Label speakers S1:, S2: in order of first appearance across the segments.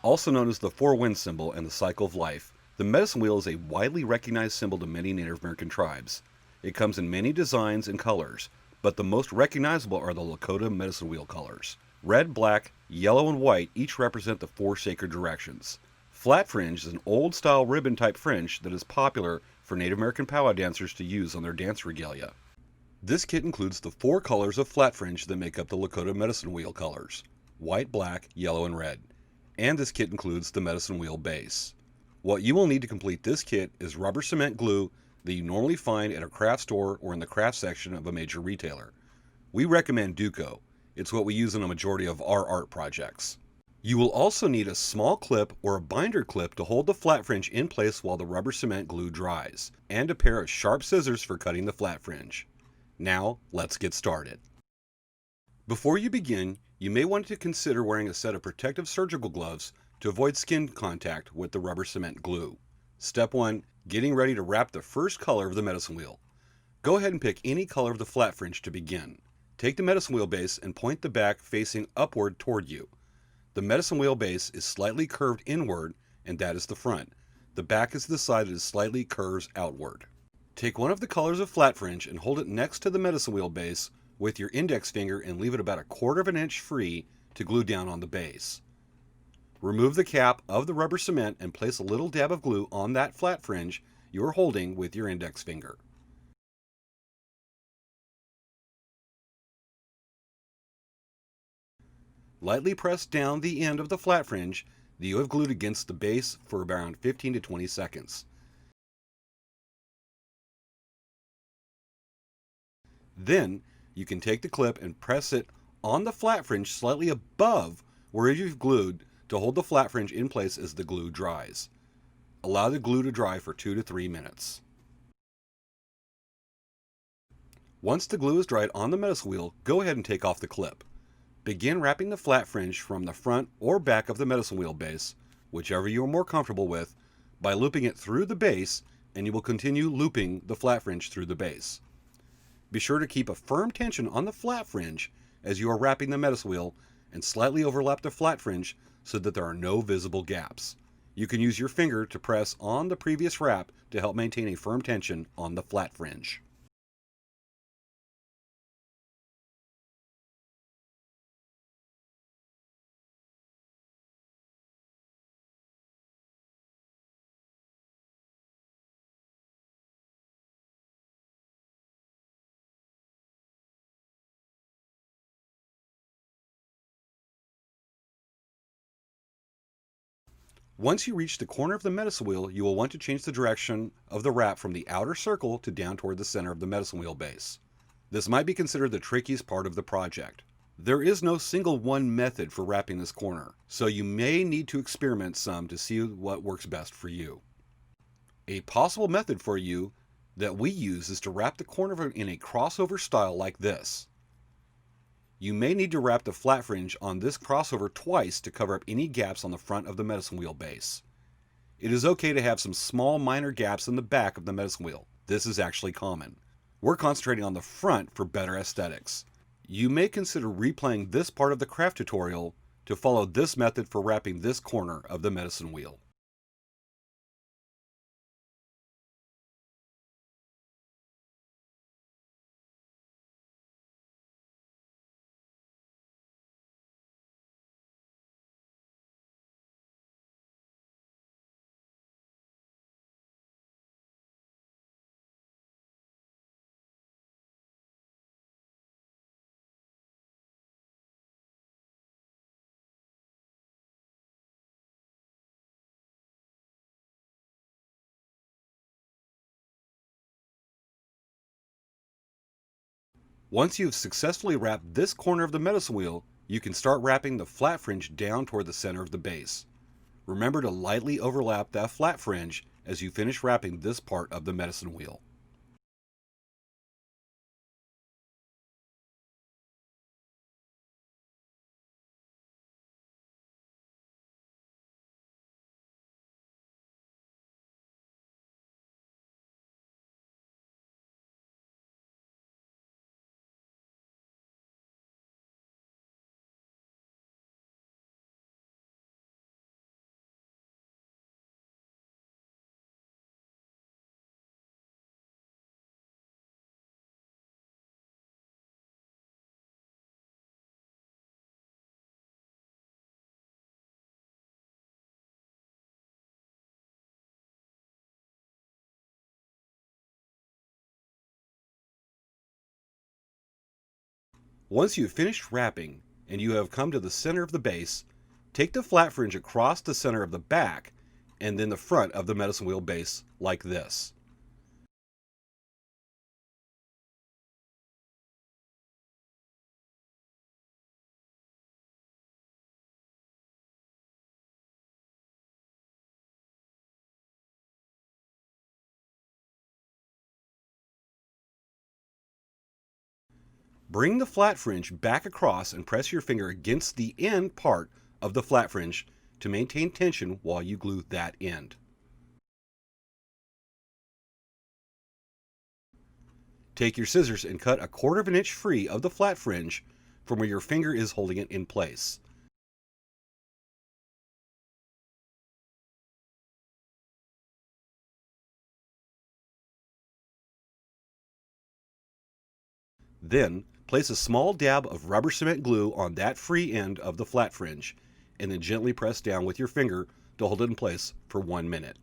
S1: Also known as the four winds symbol and the cycle of life, the medicine wheel is a widely recognized symbol to many Native American tribes. It comes in many designs and colors, but the most recognizable are the Lakota medicine wheel colors. Red, black, yellow, and white each represent the four sacred directions. Flat fringe is an old-style ribbon-type fringe that is popular for Native American powwow dancers to use on their dance regalia. This kit includes the four colors of flat fringe that make up the Lakota medicine wheel colors: white, black, yellow, and red. And this kit includes the medicine wheel base. What you will need to complete this kit is rubber cement glue that you normally find at a craft store or in the craft section of a major retailer. We recommend Duco. It's what we use in a majority of our art projects. You will also need a small clip or a binder clip to hold the flat fringe in place while the rubber cement glue dries, and a pair of sharp scissors for cutting the flat fringe. Now, let's get started. Before you begin, you may want to consider wearing a set of protective surgical gloves to avoid skin contact with the rubber cement glue. Step 1. Getting ready to wrap the first color of the medicine wheel. Go ahead and pick any color of the flat fringe to begin. Take the medicine wheel base and point the back facing upward toward you. The medicine wheel base is slightly curved inward, and that is the front. The back is the side that slightly curves outward. Take one of the colors of flat fringe and hold it next to the medicine wheel base with your index finger and leave it about 1/4 inch free to glue down on the base. Remove the cap of the rubber cement and place a little dab of glue on that flat fringe you are holding with your index finger. Lightly press down the end of the flat fringe that you have glued against the base for around 15 to 20 seconds. Then, you can take the clip and press it on the flat fringe slightly above where you've glued to hold the flat fringe in place as the glue dries. Allow the glue to dry for 2 to 3 minutes. Once the glue is dried on the medicine wheel, go ahead and take off the clip. Begin wrapping the flat fringe from the front or back of the medicine wheel base, whichever you are more comfortable with, by looping it through the base, and you will continue looping the flat fringe through the base. Be sure to keep a firm tension on the flat fringe as you are wrapping the medicine wheel and slightly overlap the flat fringe so that there are no visible gaps. You can use your finger to press on the previous wrap to help maintain a firm tension on the flat fringe. Once you reach the corner of the medicine wheel, you will want to change the direction of the wrap from the outer circle to down toward the center of the medicine wheel base. This might be considered the trickiest part of the project. There is no single one method for wrapping this corner, so you may need to experiment some to see what works best for you. A possible method for you that we use is to wrap the corner in a crossover style like this. You may need to wrap the flat fringe on this crossover twice to cover up any gaps on the front of the medicine wheel base. It is okay to have some small minor gaps in the back of the medicine wheel. This is actually common. We're concentrating on the front for better aesthetics. You may consider replaying this part of the craft tutorial to follow this method for wrapping this corner of the medicine wheel. Once you've successfully wrapped this corner of the medicine wheel, you can start wrapping the flat fringe down toward the center of the base. Remember to lightly overlap that flat fringe as you finish wrapping this part of the medicine wheel. Once you have finished wrapping and you have come to the center of the base, take the flat fringe across the center of the back and then the front of the medicine wheel base like this. Bring the flat fringe back across and press your finger against the end part of the flat fringe to maintain tension while you glue that end. Take your scissors and cut 1/4 of an inch free of the flat fringe from where your finger is holding it in place. Then, place a small dab of rubber cement glue on that free end of the flat fringe, and then gently press down with your finger to hold it in place for 1 minute.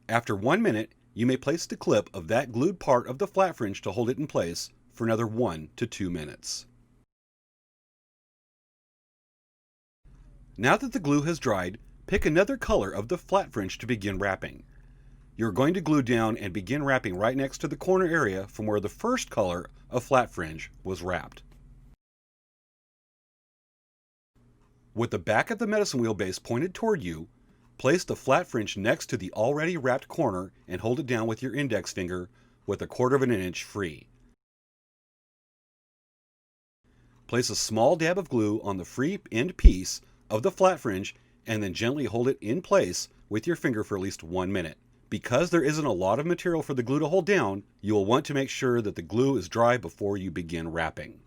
S1: After 1 minute, you may place the clip of that glued part of the flat fringe to hold it in place for another 1 to 2 minutes. Now that the glue has dried, pick another color of the flat fringe to begin wrapping. You're going to glue down and begin wrapping right next to the corner area from where the first color of flat fringe was wrapped. With the back of the medicine wheel base pointed toward you, place the flat fringe next to the already wrapped corner and hold it down with your index finger with 1/4 of an inch free. Place a small dab of glue on the free end piece of the flat fringe and then gently hold it in place with your finger for at least 1 minute. Because there isn't a lot of material for the glue to hold down, you will want to make sure that the glue is dry before you begin wrapping.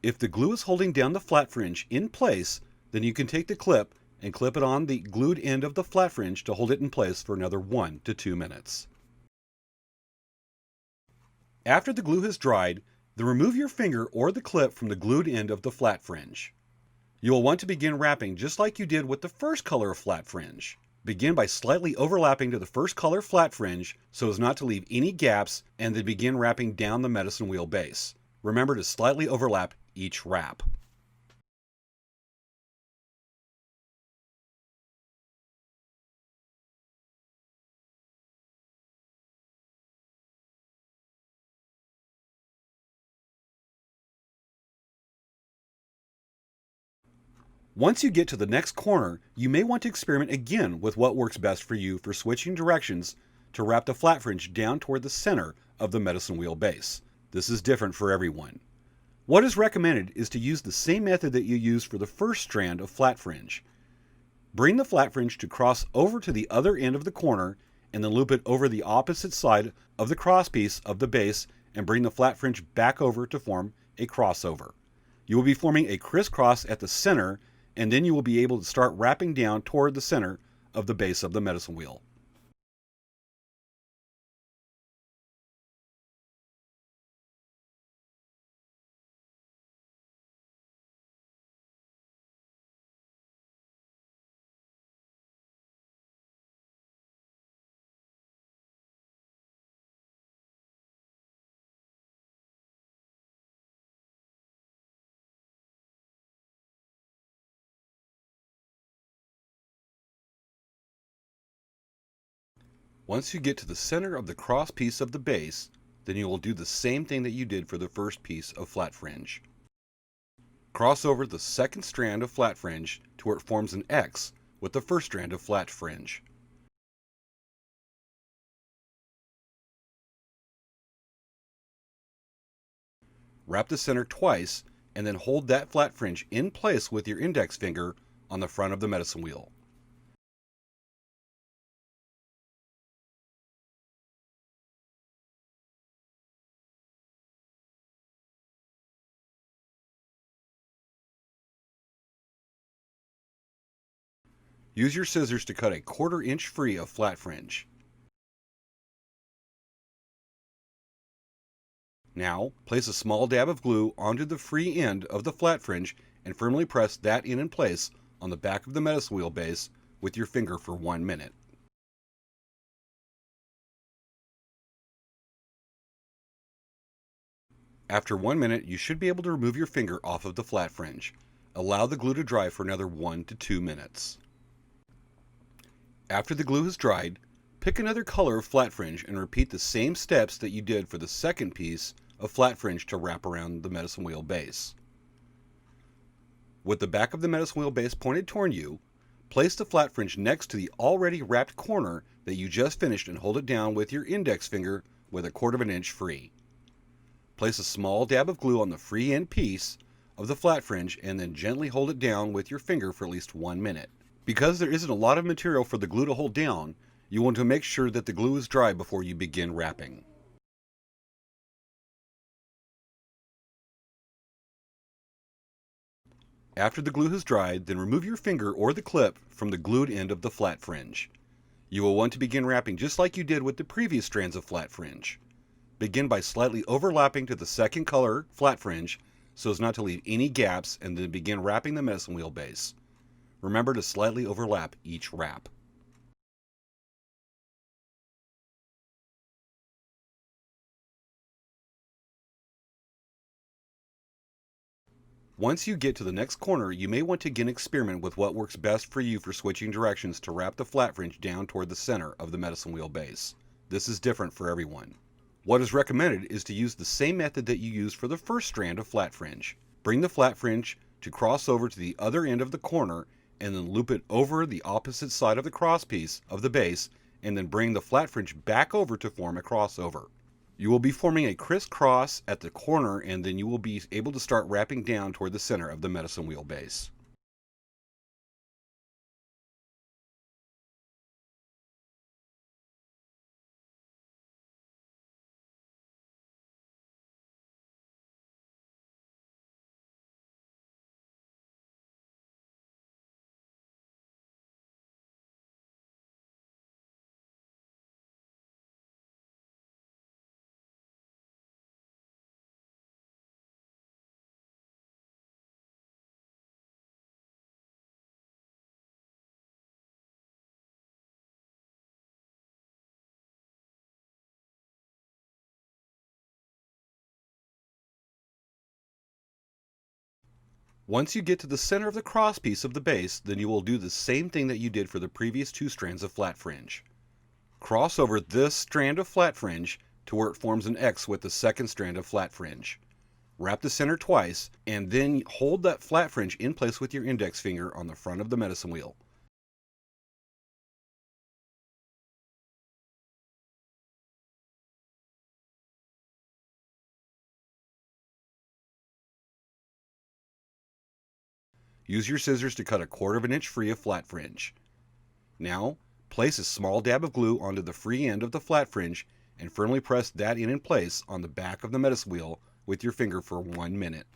S1: If the glue is holding down the flat fringe in place, then you can take the clip and clip it on the glued end of the flat fringe to hold it in place for another 1 to 2 minutes. After the glue has dried, then remove your finger or the clip from the glued end of the flat fringe. You will want to begin wrapping just like you did with the first color of flat fringe. Begin by slightly overlapping to the first color flat fringe so as not to leave any gaps, and then begin wrapping down the medicine wheel base. Remember to slightly overlap each wrap. Once you get to the next corner, you may want to experiment again with what works best for you for switching directions to wrap the flat fringe down toward the center of the medicine wheel base. This is different for everyone. What is recommended is to use the same method that you used for the first strand of flat fringe. Bring the flat fringe to cross over to the other end of the corner and then loop it over the opposite side of the crosspiece of the base and bring the flat fringe back over to form a crossover. You will be forming a crisscross at the center, and then you will be able to start wrapping down toward the center of the base of the medicine wheel. Once you get to the center of the cross piece of the base, then you will do the same thing that you did for the first piece of flat fringe. Cross over the second strand of flat fringe to where it forms an X with the first strand of flat fringe. Wrap the center twice and then hold that flat fringe in place with your index finger on the front of the medicine wheel. Use your scissors to cut 1/4 inch free of flat fringe. Now, place a small dab of glue onto the free end of the flat fringe and firmly press that in place on the back of the medicine wheel base with your finger for 1 minute. After 1 minute, you should be able to remove your finger off of the flat fringe. Allow the glue to dry for another 1 to 2 minutes. After the glue has dried, pick another color of flat fringe and repeat the same steps that you did for the second piece of flat fringe to wrap around the medicine wheel base. With the back of the medicine wheel base pointed toward you, place the flat fringe next to the already wrapped corner that you just finished and hold it down with your index finger with 1/4 inch free. Place a small dab of glue on the free end piece of the flat fringe and then gently hold it down with your finger for at least 1 minute. Because there isn't a lot of material for the glue to hold down, you want to make sure that the glue is dry before you begin wrapping. After the glue has dried, then remove your finger or the clip from the glued end of the flat fringe. You will want to begin wrapping just like you did with the previous strands of flat fringe. Begin by slightly overlapping to the second color flat fringe so as not to leave any gaps, and then begin wrapping the medicine wheel base. Remember to slightly overlap each wrap. Once you get to the next corner, you may want to again experiment with what works best for you for switching directions to wrap the flat fringe down toward the center of the medicine wheel base. This is different for everyone. What is recommended is to use the same method that you used for the first strand of flat fringe. Bring the flat fringe to cross over to the other end of the corner and then loop it over the opposite side of the cross piece of the base, and then bring the flat fringe back over to form a crossover. You will be forming a crisscross at the corner, and then you will be able to start wrapping down toward the center of the medicine wheel base. Once you get to the center of the cross piece of the base, then you will do the same thing that you did for the previous two strands of flat fringe. Cross over this strand of flat fringe to where it forms an X with the second strand of flat fringe. Wrap the center twice, and then hold that flat fringe in place with your index finger on the front of the medicine wheel. Use your scissors to cut 1/4 inch free of flat fringe. Now, place a small dab of glue onto the free end of the flat fringe and firmly press that in place on the back of the medicine wheel with your finger for 1 minute.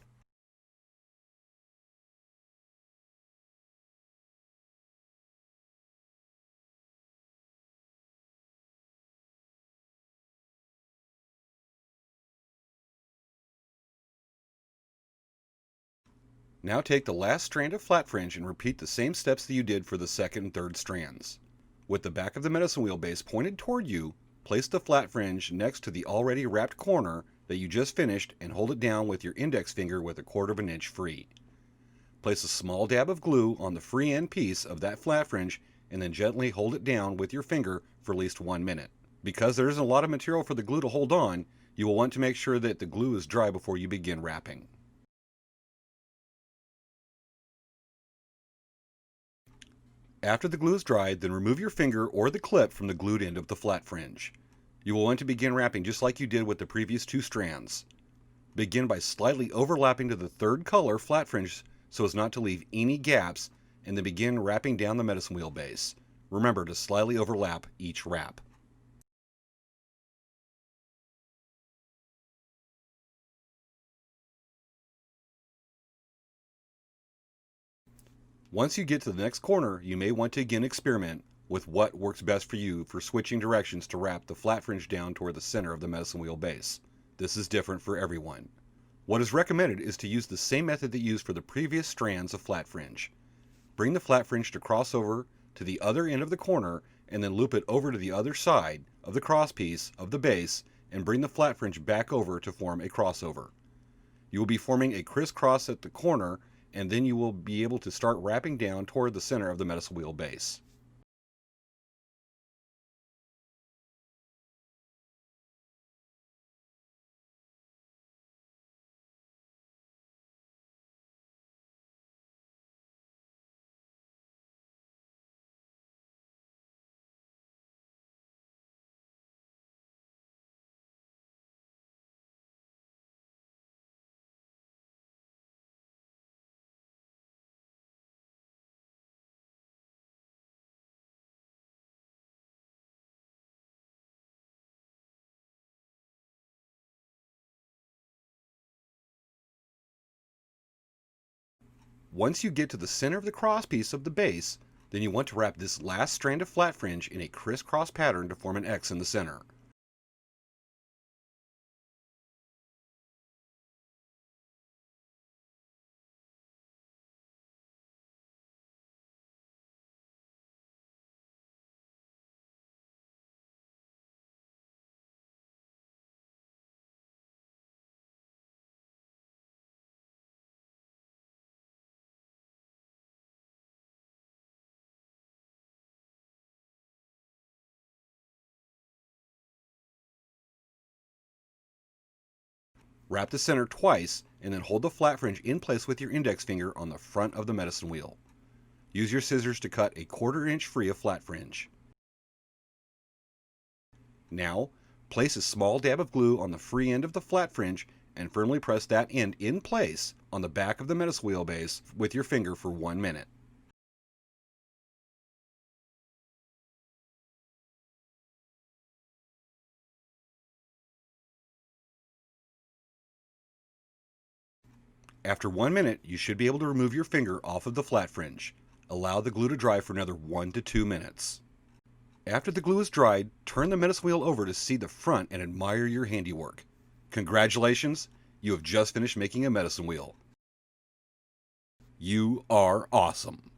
S1: Now take the last strand of flat fringe and repeat the same steps that you did for the second and third strands. With the back of the medicine wheel base pointed toward you, place the flat fringe next to the already wrapped corner that you just finished and hold it down with your index finger with 1/4 inch free. Place a small dab of glue on the free end piece of that flat fringe and then gently hold it down with your finger for at least 1 minute. Because there isn't a lot of material for the glue to hold on, you will want to make sure that the glue is dry before you begin wrapping. After the glue is dried, then remove your finger or the clip from the glued end of the flat fringe. You will want to begin wrapping just like you did with the previous two strands. Begin by slightly overlapping to the third color flat fringe so as not to leave any gaps, and then begin wrapping down the medicine wheel base. Remember to slightly overlap each wrap. Once you get to the next corner, you may want to again experiment with what works best for you for switching directions to wrap the flat fringe down toward the center of the medicine wheel base. This is different for everyone. What is recommended is to use the same method that you used for the previous strands of flat fringe. Bring the flat fringe to cross over to the other end of the corner and then loop it over to the other side of the crosspiece of the base and bring the flat fringe back over to form a crossover. You will be forming a crisscross at the corner, and then you will be able to start wrapping down toward the center of the medicine wheel base. Once you get to the center of the crosspiece of the base, then you want to wrap this last strand of flat fringe in a crisscross pattern to form an X in the center. Wrap the center twice and then hold the flat fringe in place with your index finger on the front of the medicine wheel. Use your scissors to cut a 1/4 inch free of flat fringe. Now, place a small dab of glue on the free end of the flat fringe and firmly press that end in place on the back of the medicine wheel base with your finger for 1 minute. After 1 minute, you should be able to remove your finger off of the flat fringe. Allow the glue to dry for another 1 to 2 minutes. After the glue is dried, turn the medicine wheel over to see the front and admire your handiwork. Congratulations, you have just finished making a medicine wheel. You are awesome.